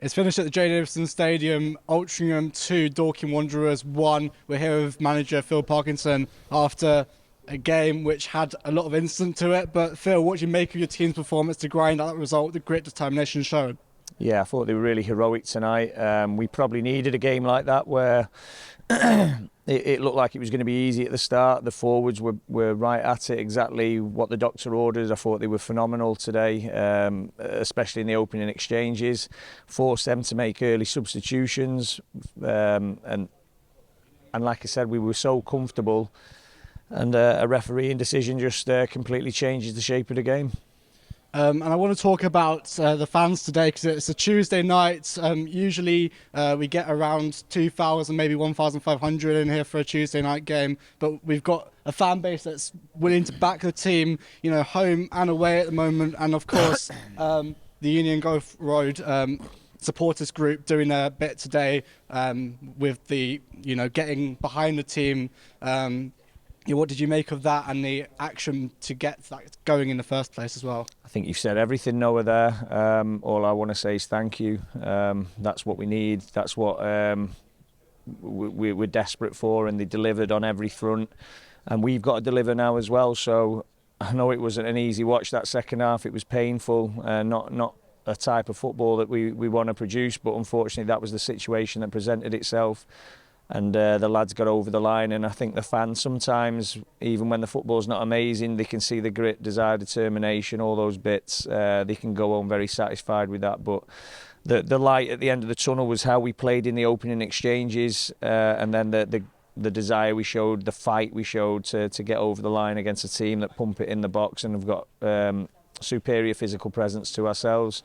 It's finished at the J. Davidson Stadium. Altrincham 2, Dorking Wanderers 1. We're here with manager Phil Parkinson after a game which had a lot of incident to it. But Phil, what do you make of your team's performance to grind out that result, the grit, determination shown? Yeah, I thought they were really heroic tonight. We probably needed a game like that where it looked like it was going to be easy at the start. The forwards were right at it, exactly what the doctor ordered. I thought they were phenomenal today, especially in the opening exchanges. Forced them to make early substitutions, and like I said, we were so comfortable, and a refereeing decision just completely changes the shape of the game. And I want to talk about the fans today because it's a Tuesday night. Usually we get around 2,000, maybe 1,500 in here for a Tuesday night game. But we've got a fan base that's willing to back the team, you know, home and away at the moment. And of course, the Union Grove Road supporters group doing their bit today with the, you know, getting behind the team. What did you make of that and the action to get that going in the first place as well? I think you've said everything, Noah, there. All I want to say is thank you. That's what we need. That's what we're desperate for, and they delivered on every front. And we've got to deliver now as well. So I know it wasn't an easy watch, that second half. It was painful, not a type of football that we want to produce, but unfortunately that was the situation that presented itself. And the lads got over the line, and I think the fans sometimes, even when the football's not amazing, they can see the grit, desire, determination, all those bits. They can go home very satisfied with that. But the light at the end of the tunnel was how we played in the opening exchanges, and then the desire we showed, the fight we showed to get over the line against a team that pump it in the box and have got superior physical presence to ourselves.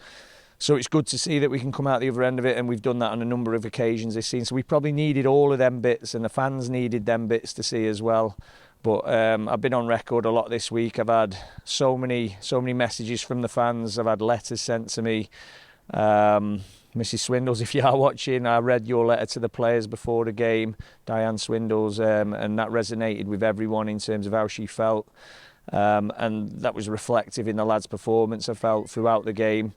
So it's good to see that we can come out the other end of it, and we've done that on a number of occasions this season. So we probably needed all of them bits, and the fans needed them bits to see as well. But I've been on record a lot this week. I've had so many messages from the fans. I've had letters sent to me. Mrs. Swindles, if you are watching, I read your letter to the players before the game, Diane Swindles, and that resonated with everyone in terms of how she felt. And that was reflective in the lads' performance, I felt, throughout the game.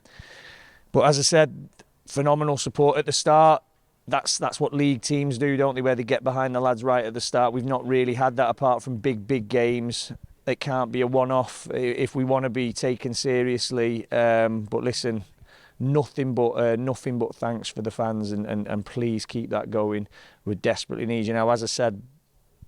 But as I said, phenomenal support at the start. That's what league teams do, don't they, where they get behind the lads right at the start. We've not really had that apart from big games. It can't be a one-off if we want to be taken seriously. But listen, nothing but thanks for the fans, and please keep that going. We desperately need you now. As I said,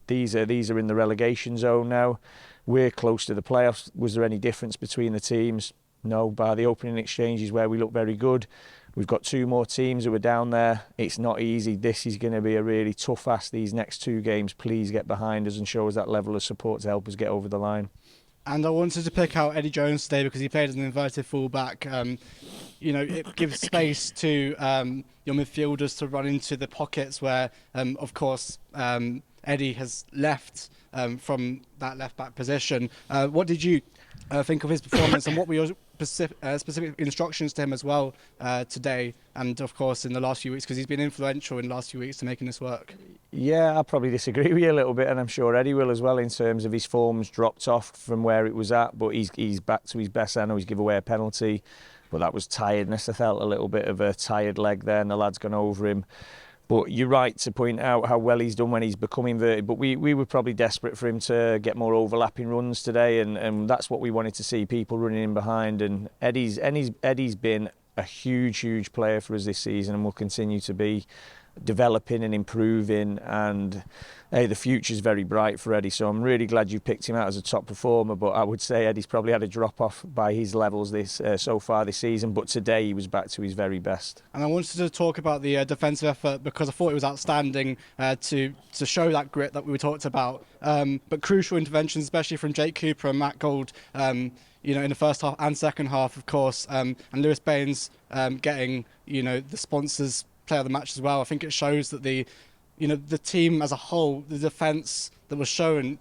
these are in the relegation zone now. We're close to the playoffs. Was there any difference between the teams? No, by the opening exchanges where we look very good. We've got two more teams who are down there. It's not easy. This is going to be a really tough ask, these next two games. Please get behind us and show us that level of support to help us get over the line. And I wanted to pick out Eddie Jones today because he played as an inverted fullback. You know, it gives space to your midfielders to run into the pockets where, of course, Eddie has left from that left-back position. What did you think of his performance, and what were your specific instructions to him as well today, and of course in the last few weeks, because he's been influential in the last few weeks to making this work? Yeah, I'll probably disagree with you a little bit, and I'm sure Eddie will as well, in terms of his form's dropped off from where it was at, but he's back to his best. I know he's given away a penalty, but that was tiredness. I felt a little bit of a tired leg there, and the lad's gone over him. But you're right to point out how well he's done when he's become inverted. But we were probably desperate for him to get more overlapping runs today, and that's what we wanted to see, people running in behind. And Eddie's been a huge player for us this season, and will continue to be, developing and improving. And hey, the future's very bright for Eddie. So I'm really glad you picked him out as a top performer. But I would say Eddie's probably had a drop off by his levels so far this season. But today he was back to his very best. And I wanted to talk about the defensive effort because I thought it was outstanding to show that grit that we talked about. But crucial interventions, especially from Jake Cooper and Matt Gold, you know, in the first half and second half, of course, and Lewis Baines getting, you know, the sponsors player of the match as well. I think it shows that the team as a whole, the defence that was shown,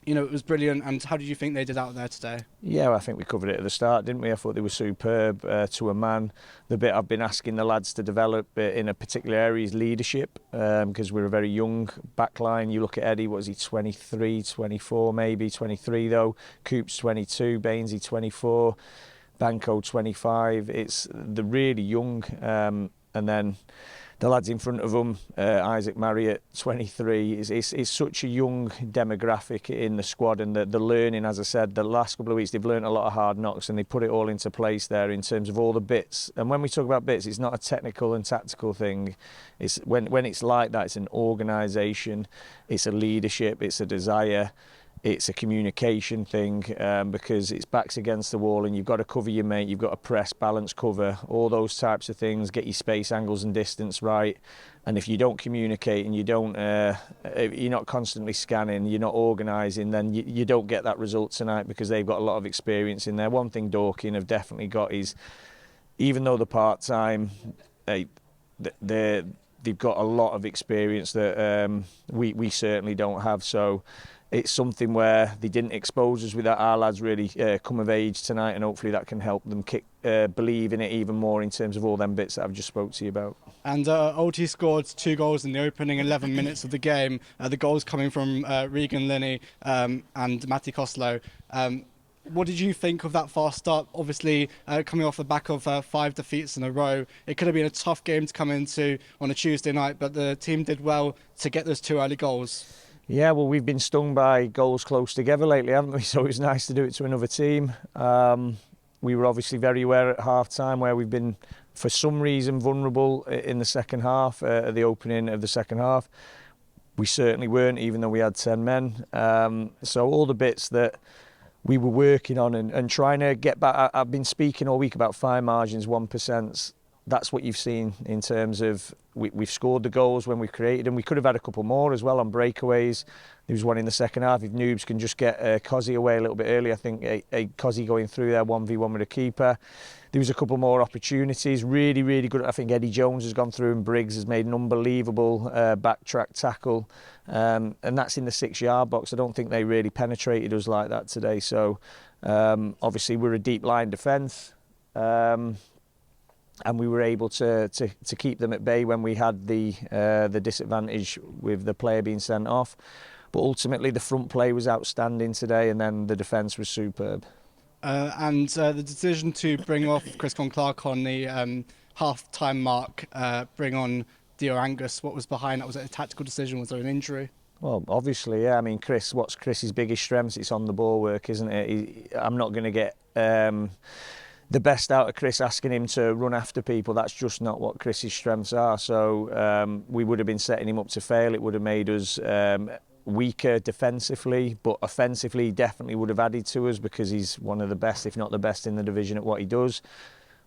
you know, it was brilliant. And how did you think they did out there today? Yeah, well, I think we covered it at the start, didn't we? I thought they were superb to a man. The bit I've been asking the lads to develop in a particular area is leadership, because we're a very young backline. You look at Eddie, what is he, 23, 24 maybe, 23 though. Coop's 22, Bainesy 24, Banco 25. It's the really young. and then the lads in front of them, Isaac Marriott, 23, is such a young demographic in the squad, and the learning, as I said, the last couple of weeks they've learned a lot of hard knocks, and they put it all into place there in terms of all the bits. And when we talk about bits, it's not a technical and tactical thing. It's when it's like that, it's an organisation, it's a leadership, it's a desire. It's a communication thing, because it's backs against the wall and you've got to cover your mate, you've got to press, balance, cover, all those types of things, get your space, angles and distance right. And if you don't communicate and you don't, you're not constantly scanning, you're not organising, then you don't get that result tonight, because they've got a lot of experience in there. One thing Dorking have definitely got is, even though they're part-time, they've got a lot of experience that we certainly don't have. So it's something where they didn't expose us with that. Our lads really come of age tonight, and hopefully that can help them believe in it even more in terms of all them bits that I've just spoke to you about. And OT scored 2 goals in the opening 11 minutes of the game. The goals coming from Regan Linney and Matty Costello. What did you think of that fast start? Obviously, coming off the back of 5 defeats in a row, it could have been a tough game to come into on a Tuesday night, but the team did well to get those 2 early goals. Yeah, well, we've been stung by goals close together lately, haven't we? So it's nice to do it to another team. We were obviously very aware at half-time where we've been, for some reason, vulnerable in the second half, at the opening of the second half. We certainly weren't, even though we had 10 men. So all the bits that we were working on and trying to get back. I've been speaking all week about fine margins, 1%. That's what you've seen in terms of we've scored the goals when we've created them. We could have had a couple more as well on breakaways. There was one in the second half. If Noobs can just get Cozzy away a little bit early, I think a Cozzy going through there 1v1 with a keeper. There was a couple more opportunities. Really, really good. I think Eddie Jones has gone through and Briggs has made an unbelievable backtrack tackle. And that's in the 6-yard box. I don't think they really penetrated us like that today. So obviously we're a deep line defence. And we were able to keep them at bay when we had the disadvantage with the player being sent off. But ultimately the front play was outstanding today, and then the defence was superb. And the decision to bring off Chris Clark on the half-time mark, bring on Dio Angus, what was behind that? Was it a tactical decision? Was there an injury? Well, obviously, yeah. I mean, what's Chris's biggest strengths? It's on the ball work, isn't it? I'm not going to get the best out of Chris asking him to run after people. That's just not what Chris's strengths are. So we would have been setting him up to fail. It would have made us weaker defensively, but offensively he definitely would have added to us, because he's one of the best, if not the best in the division at what he does.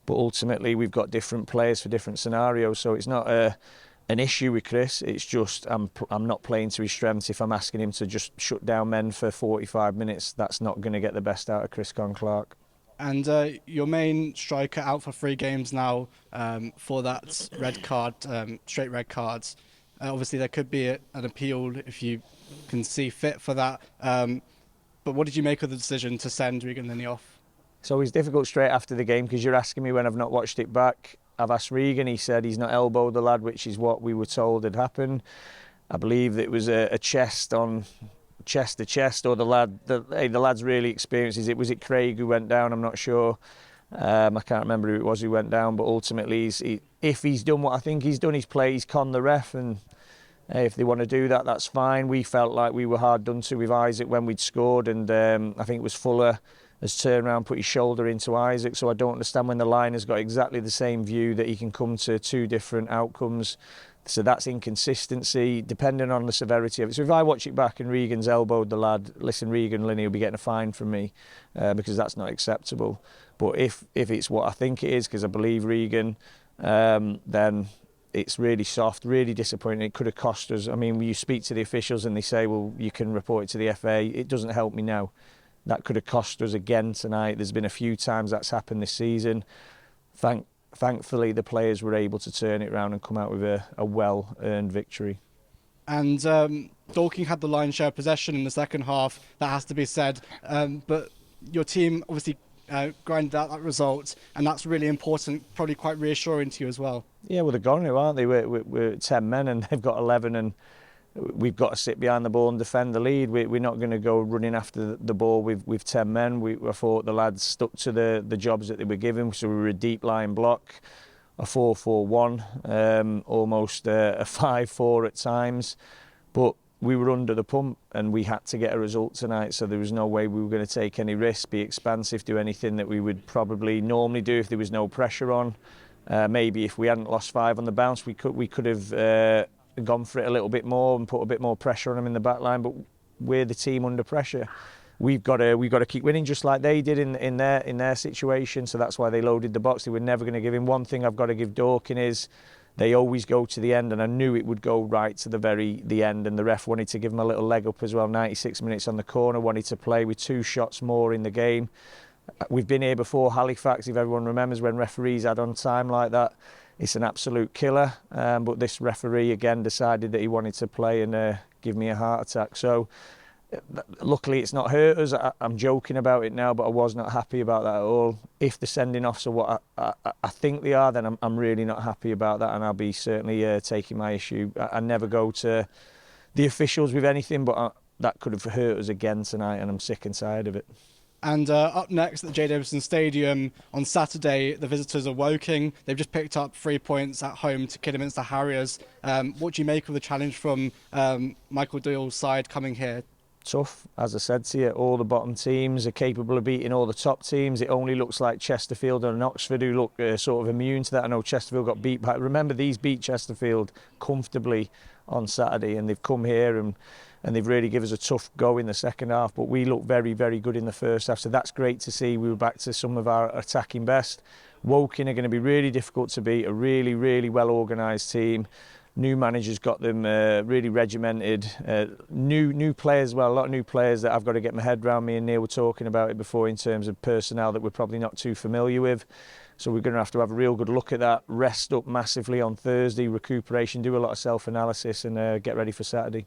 But ultimately we've got different players for different scenarios, so it's not an issue with Chris. It's just I'm not playing to his strengths. If I'm asking him to just shut down men for 45 minutes, that's not going to get the best out of Chris Clark. And your main striker out for 3 games now for that red card, straight red cards. Obviously, there could be an appeal if you can see fit for that. But what did you make of the decision to send Regan Linney off? It's always difficult straight after the game, because you're asking me when I've not watched it back. I've asked Regan, he said he's not elbowed the lad, which is what we were told had happened. I believe that it was a chest to chest, or the lad's really experienced. Was it Craig who went down? I'm not sure. I can't remember who it was who went down, but ultimately if he's done what I think he's done, he's conned the ref, and if they want to do that, that's fine. We felt like we were hard done to with Isaac when we'd scored, and I think it was Fuller has turned around, put his shoulder into Isaac, so I don't understand when the line has got exactly the same view that he can come to 2 different outcomes. So that's inconsistency, depending on the severity of it. So if I watch it back and Regan's elbowed the lad, listen, Regan Linney will be getting a fine from me, because that's not acceptable. But if it's what I think it is, because I believe Regan, then it's really soft, really disappointing. It could have cost us. I mean, when you speak to the officials and they say, well, you can report it to the FA, it doesn't help me now. That could have cost us again tonight. There's been a few times that's happened this season. Thankfully, the players were able to turn it around and come out with a well-earned victory. And Dorking had the lion's share of possession in the second half, that has to be said. But your team obviously grinded out that result, and that's really important, probably quite reassuring to you as well. Yeah, well, they're gone now, aren't they? We're 10 men and they've got 11, and we've got to sit behind the ball and defend the lead. We're not going to go running after the ball with 10 men. I thought the lads stuck to the jobs that they were given, so we were a deep line block. a 4-4-1, almost a 5-4 at times, but we were under the pump and we had to get a result tonight, so there was no way we were going to take any risks, be expansive, do anything that we would probably normally do if there was no pressure on. Maybe if we hadn't lost 5 on the bounce, we could have gone for it a little bit more and put a bit more pressure on them in the back line, but we're the team under pressure. We've got to keep winning just like they did in their situation, so that's why they loaded the box. They were never going to give in. One thing I've got to give Dorking is they always go to the end, and I knew it would go right to the end, and the ref wanted to give them a little leg up as well. 96 minutes on the corner, wanted to play with 2 shots more in the game. We've been here before, Halifax, if everyone remembers, when referees add on time like that. It's an absolute killer, but this referee again decided that he wanted to play and give me a heart attack. So luckily it's not hurt us. I'm joking about it now, but I was not happy about that at all. If the sending offs are what I think they are, then I'm really not happy about that, and I'll be certainly taking my issue. I never go to the officials with anything, but that could have hurt us again tonight, and I'm sick and tired of it. And up next at the J. Davison Stadium on Saturday, the visitors are Woking. They've just picked up 3 points at home to Kidderminster Harriers. What do you make of the challenge from Michael Doyle's side coming here? Tough, as I said to you, all the bottom teams are capable of beating all the top teams. It only looks like Chesterfield and Oxford who look sort of immune to that. I know Chesterfield got beat, but remember these beat Chesterfield comfortably on Saturday, and they've come here and they've really given us a tough go in the second half, but we looked very, very good in the first half, so that's great to see. We were back to some of our attacking best. Woking are going to be really difficult to beat, a really, really well organised team. New managers got them really regimented. New players, well, a lot of new players that I've got to get my head around. Me and Neil were talking about it before in terms of personnel that we're probably not too familiar with. So we're going to have a real good look at that, rest up massively on Thursday, recuperation, do a lot of self-analysis and get ready for Saturday.